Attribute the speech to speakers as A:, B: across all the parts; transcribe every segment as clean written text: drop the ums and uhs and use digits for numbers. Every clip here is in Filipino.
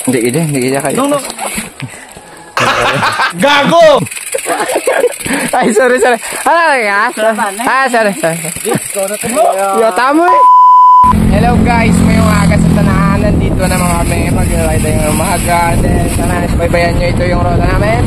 A: Hindi kayo.
B: No. Gago!
A: Ay, sorry. Ano nga? Sorry. Yo, tamo eh. Hello guys, may umaga sa tanahan. Nandito na mga kami. Mag-ride yung umaga. Then, sana baybayan nyo ito yung roda namin.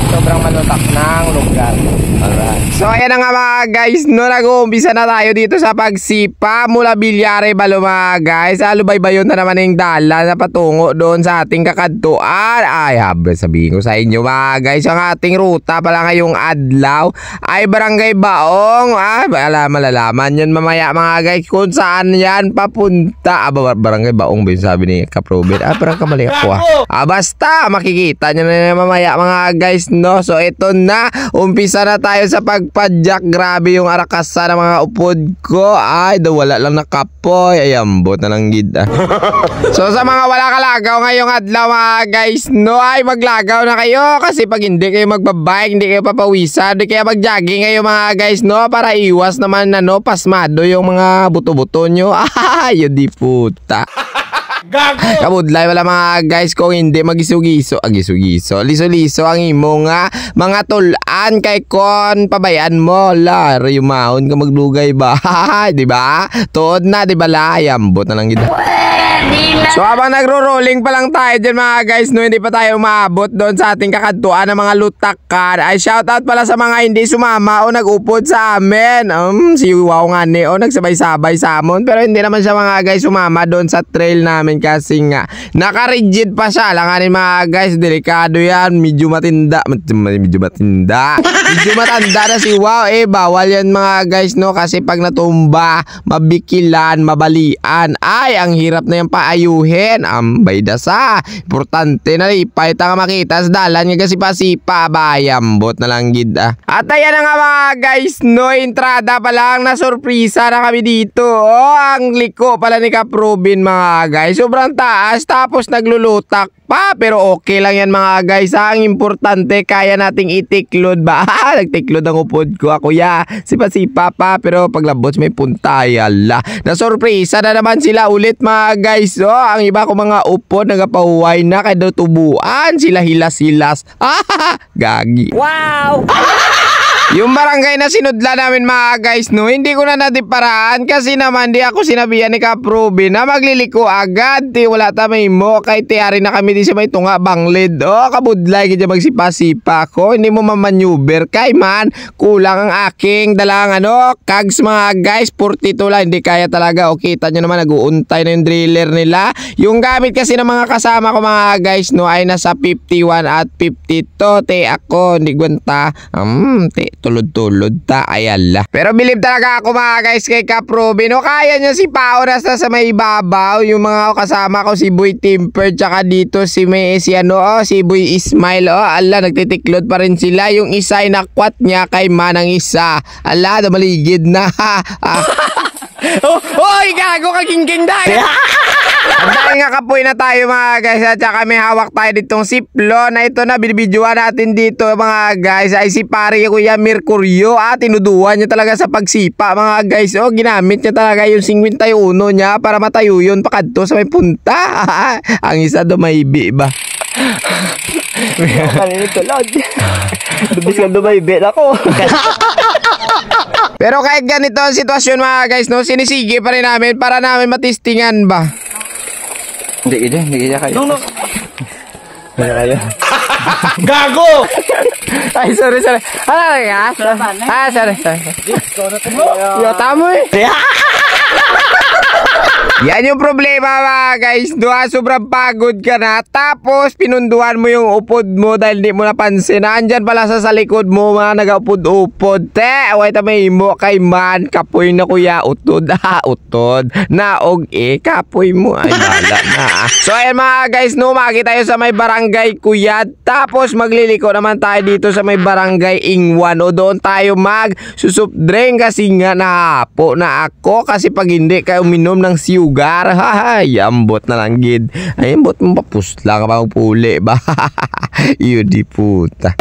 A: Sobrang malutak ng lugar. Alright. So, ayan na nga mga guys. No, nag-uumpisa na tayo dito sa pagsipa mula Bilyare Balo mga guys. Baybayon na naman yung dala na patungo doon sa ating kakadtuan. Ay, sabihin ko sa inyo mga guys. Ang ating ruta pala ngayong adlaw ay Barangay Baong. Malalaman yan mamaya mga guys kung saan yan papunta. Barangay Baong ba yung sabi ni Kaprobin? Parang kamali ako basta makikita nyo na mamaya mga guys, no? So ito na, umpisa na tayo sa pagpadyak. Grabe yung arakasa ng mga upod ko. Ay, wala lang nakapoy. Ay, ambot na lang gid. So sa mga wala kalagaw ngayong adlaw mga guys, no, ay maglagaw na kayo. Kasi pag hindi kayo magbabike, hindi kayo papawisan, hindi kayo mag-jogging kayo mga guys, no? Para iwas naman na, no, pasmado yung mga buto-buto nyo. Ay, di puta.
B: Gago!
A: Kabudlay wala mga guys kung hindi mag-isugiso. Liso-liso ang imo nga mga tulan kay kon pabayaan mo. Rayumahon ka maglugay ba? Diba? Tuod na, diba la? Ayambot na lang gid. So habang nagro-rolling pa lang tayo dyan mga guys, no, hindi pa tayo umabot doon sa ating kakadtuan ng mga lutakan. Ay shoutout pala sa mga hindi sumama o nag-upod sa amin. Si Wow nga ni nagsabay-sabay sa amon. Pero hindi naman siya mga guys sumama doon sa trail namin kasi nga naka-rigid pa siya. Langanin mga guys, delikado yan. Medyo matanda na si Wow. Bawal yan mga guys, no, kasi pag natumba, mabikilan, mabalian. Ay, ang hirap na yan paayuhin. Bayda sa importante na ipay nga makita sa dalan nga kasi pasipa bayambot na lang gid. At ayan na nga mga guys, no, entrada pa lang na surpresa na kami dito. Ang liko pala ni Kaprobin mga guys, sobrang taas tapos naglulutak pa, pero okay lang yan mga guys. Ang importante kaya nating itiklod ba? Nagtiklod ang upod ko ako sipa-sipa pa, pero paglabot may punta yala. Na surpresa na naman sila ulit mga guys. Ang iba ko mga upod nagapahuway na kaya daw tubuan sila hilas-hilas. Gagi. Wow. Yung barangay na sinudla namin mga guys, no, hindi ko na natiparaan kasi naman di ako sinabihan ni Kaprobin na magliliko agad. Wala tamay mo kay tiyari na kami di siya may tunga banglid. Kabudlay kaya magsipa-sipa ko. Hindi mo mamaneuver kay man. Kulang ang aking dalang kags mga guys. 42 lang, hindi kaya talaga. Kita nyo naman nag-uuntay na yung driller nila. Yung gamit kasi ng mga kasama ko mga guys, no, ay nasa 51 at 52. Ako hindi gwanta. Tulod-tulod ta, ayala. Pero believe talaga ako mga guys kay Kaprobin. Kaya niya si Pao nasa sa may ibabaw. Yung mga kasama ko si Boy Timper, tsaka dito si si Boy Ismail. Nagtitiklod pa rin sila. Yung isa ay nakwat niya kay manang isa. Maligid na. Hoy, gago ka king dahil. Dahil nga kapoy na tayo mga guys, at saka may hawak tayo ditong siplo na ito na binibidyoan natin dito mga guys ay si pare Kuya Mercurio. Tinuduan niya talaga sa pagsipa mga guys. Ginamit niya talaga yung 51 niya para matayo yun pakadto sa may punta. Ang isa dumaybi ba? Kanina tulad. Dubis ka dumaybi ako. Pero kahit ganito ang sitwasyon mga guys, no, sinisige pa rin namin para namin matistingan ba. Hindi kayo. No.
B: Gago!
A: Ay, sorry. Ano nga? Sorry. Yo, tamo eh. Yan yung problema mga guys. Sobrang pagod ka na. Tapos pinunduan mo yung upod mo dahil di mo napansin. Andyan pala sa likod mo mga nag-upod-upod. Away tamay mo kay man. Kapoy na kuya. Utod. Utod. Naog kapoy mo. Ay bala na. So ayan mga guys, no, magi tayo sa may barangay Kuya. Tapos magliliko naman tayo dito sa may barangay Ingwan. O doon tayo mag-susupdrink kasi nga nahapo na ako. Kasi pag hindi kayo uminom ng sugar, ambot na lang gid. Ay, ambot mo papusla ka pa magpuli ba? Iyo di puta.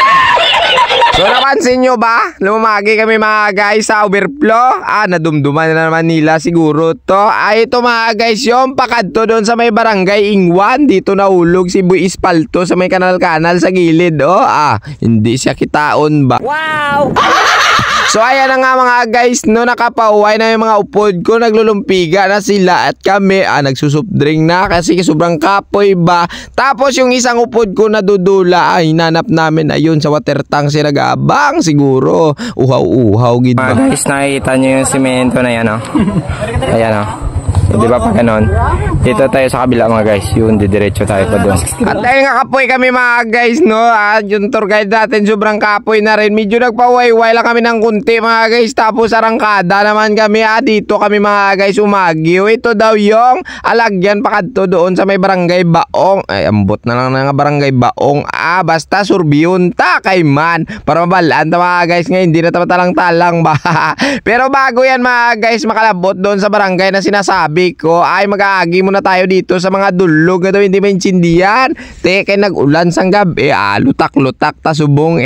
A: So napansin nyo ba? Lumagi kami mga guys sa overflow. Nadumduman na naman nila siguro to. Ito mga guys yung pakadto doon sa may barangay Ingwan. Dito nahulog si Boy Espalto sa may kanal-kanal sa gilid. Hindi siya kitaon ba? Wow! So ayan na nga mga guys, no, nakapauway na yung mga upod ko, naglulumpiga na sila at kami nagsusupdrink na kasi sobrang kapoy ba. Tapos yung isang upod ko nadudula, hinanap namin ayun sa water tank si nag-aabang siguro. Uhaw-uhaw gid ba.
C: Guys, nakikita nyo yung simento na yan, Ayan, Di ba pa ganon? Dito tayo sa kabila mga guys. Yun, didiretso tayo pa doon.
A: At dahil nga kapoy kami mga guys, no? Yung tour guide natin sobrang kapoy na rin. Medyo nagpawayway lang kami ng kunti mga guys. Tapos arangkada naman kami. Dito kami mga guys umagyo. Ito daw yung alagyan pakadto doon sa may barangay Baong. Ay, ambot na lang nga barangay Baong. Basta surbiyunta kay man. Para mabalaan ta mga guys. Ngayon hindi na talang-talang ba. Pero bago yan mga guys makalabot doon sa barangay na sinasabi ko, ay mag-aagi muna tayo dito sa mga dulog na daw hindi maintindihan. Kaya nag-ulan sang gabi, lutak-lutak ta subong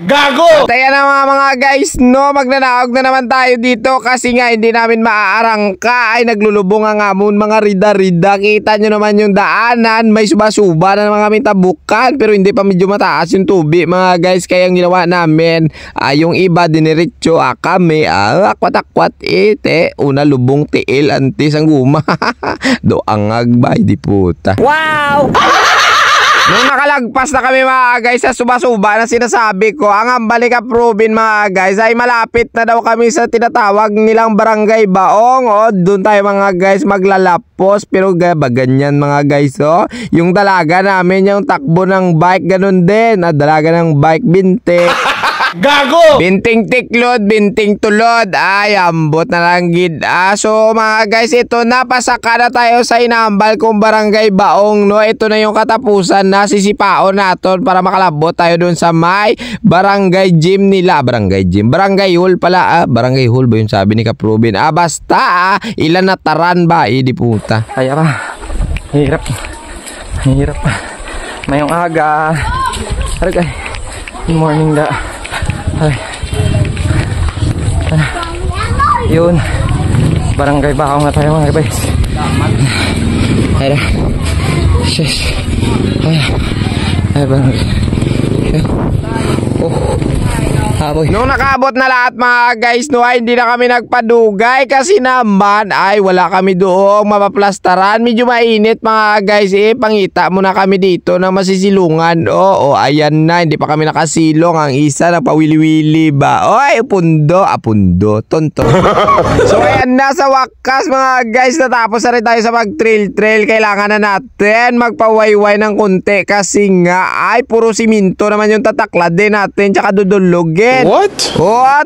B: Gago!
A: Kaya na mga guys, no, magnanahog na naman tayo dito kasi nga hindi namin maaarangka. Ay naglulubong ang amon mga rida-rida. Kita nyo naman yung daanan, may suba-suba na naman kami tabukan pero hindi pa medyo mataas yung tubig mga guys. Kaya ang ginawa namin, yung iba diniretso kami, akwat-akwat una lubong tiil antis ang guma. Doangag ba, di puta. Wow! Nung nakalagpas na kami mga guys sa suba-suba na sinasabi ko, ang Ambalik Province mga guys ay malapit na daw kami sa tinatawag nilang barangay Baong. Doon tayo mga guys maglalapos. Pero ganyan mga guys, yung dalaga namin, yung takbo ng bike, ganun din. Dalaga ng bike, bintik.
B: Gago!
A: Binting tiklod, binting tulod. Ay, ambot na lang gid. So mga guys, ito napasaka na tayo sa inambal kong barangay Baong, no. Ito na yung katapusan na sisipaon naton para makalabot tayo dun sa may barangay gym nila. Barangay gym, barangay hall pala. Barangay hall ba yung sabi ni Kaprobin? Basta ilan na taran ba? Di puta.
C: Ay, hirap. Hirap. Mayong aga. Good morning da. Ay. Yun. Barangay Baong na tayo mga guys. Ay. Shush. Ay, barangay. Haboy.
A: Nung nakaabot na lahat mga guys, no, ay hindi na kami nagpadugay kasi naman ay wala kami doong mapaplastaran. Medyo mainit mga guys, pangita muna kami dito na masisilungan. Ayan na, hindi pa kami nakasilong. Ang isa na pawili-wili ba? Pundo, tonto. So ayan na sa wakas mga guys, natapos na rin tayo sa mag-trail. Kailangan na natin magpawayway ng kunti kasi nga ay puro siminto naman yung tatakla din natin tsaka dudulogin.
B: What?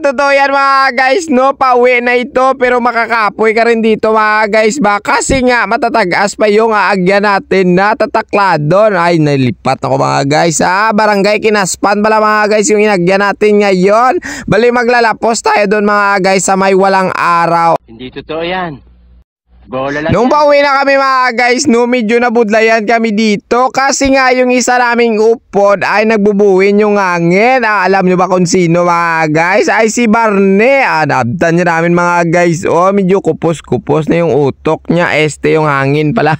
A: Totoo yan mga guys, no. Pauwi na ito pero makakapoy ka rin dito mga guys ba? Kasi nga matatagas pa yung aagyan natin na tatakladon. Ay, nalipat ako mga guys. Barangay Kinaspan pala mga guys yung inagyan natin ngayon. Bali maglalapos tayo doon mga guys sa may walang araw.
C: Hindi totoo yan.
A: Nung pauwi na kami mga guys, no, medyo nabudlayan kami dito kasi nga yung isa naming upod ay nagbubuhin yung hangin. Alam nyo ba kung sino mga guys? Ay si Barney. Nabtan niya namin mga guys. Medyo kupos-kupos na yung utok niya. Yung hangin pala.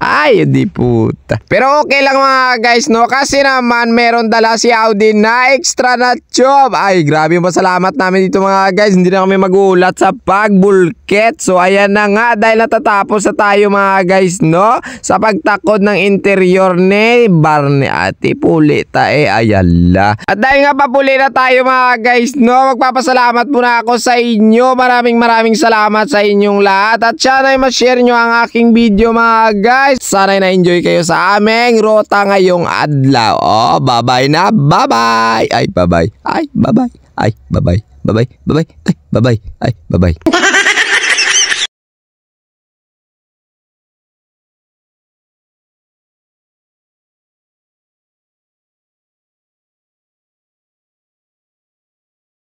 A: Ay, di puta. Pero okay lang mga guys, no, kasi naman meron dala si Audi na extra na job. Ay, grabe yung pasalamat namin dito mga guys. Hindi na kami magulat sa pagbulket. So ayan na nga, dahil natatapos na tayo mga guys, no, sa pagtakod ng interior ni Barney. Ati puli ayala. At dahil nga papuli na tayo mga guys, no, magpapasalamat muna ako sa inyo. Maraming salamat sa inyong lahat. At sana ay ma-share nyo ang aking video mga guys. Sana ay na-enjoy kayo sa aming rota ngayong adlaw. Bye-bye na. Bye-bye. Ay, bye-bye. Ay, bye-bye. Ay, bye-bye. Bye-bye. Bye-bye. Ay, bye-bye. Ay, bye-bye.